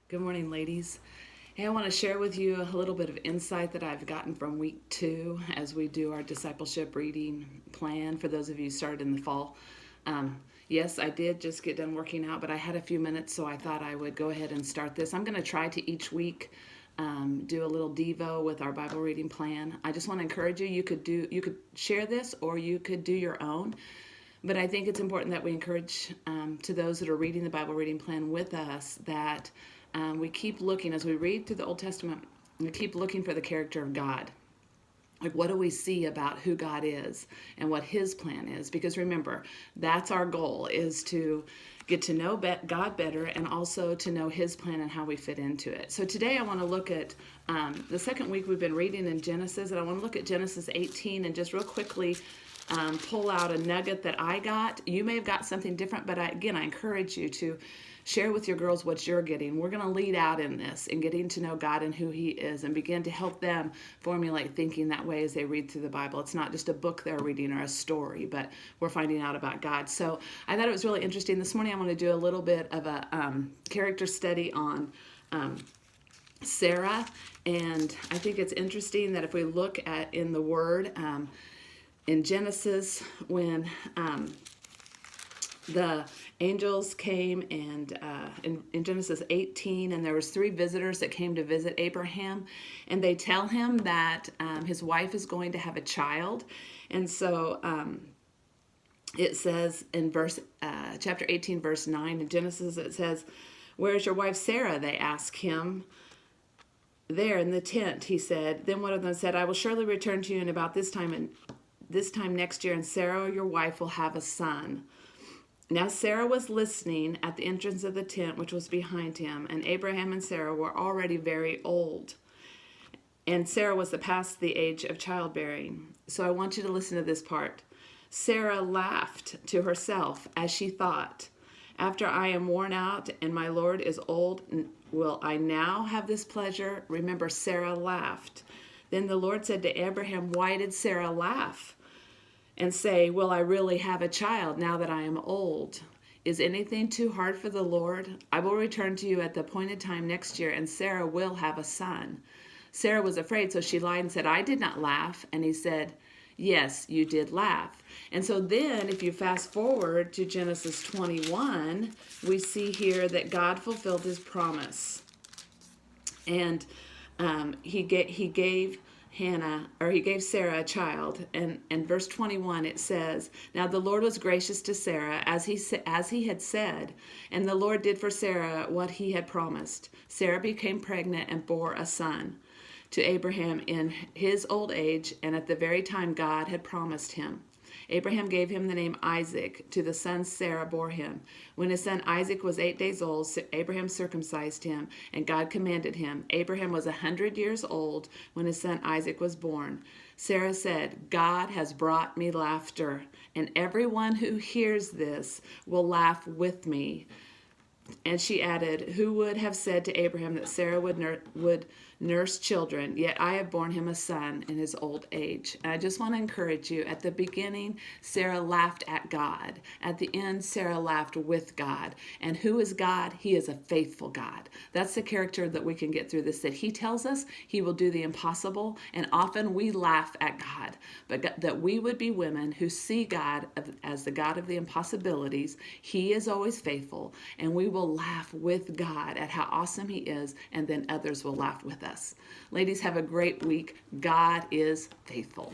Good morning, ladies. Hey, I want to share with you a little bit of insight that I've gotten from week 2 as we do our discipleship reading plan for those of you who started in the fall. Yes, I did just get done working out, but I had a few minutes, so I thought I would go ahead and start this. I'm going to try to each week do a little devo with our Bible reading plan. I just want to encourage you. You could share this, or you could do your own. But I think it's important that we encourage to those that are reading the Bible reading plan with us that we keep looking as we read through the Old Testament. We keep looking for the character of God. Like, what do we see about who God is and what His plan is? Because remember, that's our goal, is to get to know God better and also to know His plan and how we fit into it. So today I want to look at the second week we've been reading in Genesis, and I want to look at Genesis 18 and just real quickly pull out a nugget that I got. You may have got something different, but I encourage you to share with your girls what you're getting. We're going to lead out in this and getting to know God and who He is and begin to help them formulate thinking that way as they read through the Bible. It's not just a book they're reading or a story, but we're finding out about God. So I thought it was really interesting. This morning I want to do a little bit of a character study on Sarah, and I think it's interesting that if we look at in the Word, in Genesis, when the angels came and in Genesis 18, and there was 3 visitors that came to visit Abraham, and they tell him that his wife is going to have a child. And so it says in chapter 18, verse 9 in Genesis, it says, "Where's your wife Sarah?" They ask him. "There in the tent," he said. Then one of them said, "I will surely return to you in about this time next year, and Sarah, your wife, will have a son." Now Sarah was listening at the entrance of the tent, which was behind him, and Abraham and Sarah were already very old, and Sarah was past the age of childbearing. So I want you to listen to this part. Sarah laughed to herself as she thought, "After I am worn out and my Lord is old, will I now have this pleasure?" Remember, Sarah laughed. Then the Lord said to Abraham, "Why did Sarah laugh and say, 'Will I really have a child now that I am old?' Is anything too hard for the Lord? I will return to you at the appointed time next year, and Sarah will have a son." Sarah was afraid, so she lied and said, "I did not laugh." And he said, "Yes, you did laugh." And so then, if you fast forward to Genesis 21, we see here that God fulfilled His promise. And he gave Sarah a child, and in verse 21 it says, "Now the Lord was gracious to Sarah as he had said, and the Lord did for Sarah what He had promised. Sarah became pregnant and bore a son to Abraham in his old age, and at the very time God had promised him. Abraham gave him the name Isaac to the son Sarah bore him. When his son Isaac was 8 days old, Abraham circumcised him, and God commanded him. Abraham was 100 years old when his son Isaac was born. Sarah said, 'God has brought me laughter, and everyone who hears this will laugh with me.' And she added, 'Who would have said to Abraham that Sarah would nurse children? Yet I have borne him a son in his old age.'" And I just want to encourage you, at the beginning, Sarah laughed at God. At the end, Sarah laughed with God. And who is God? He is a faithful God. That's the character that we can get through this, that He tells us He will do the impossible. And often we laugh at God. But that we would be women who see God as the God of the impossibilities. He is always faithful. And we will laugh with God at how awesome He is, and then others will laugh with us. Ladies, have a great week. God is faithful.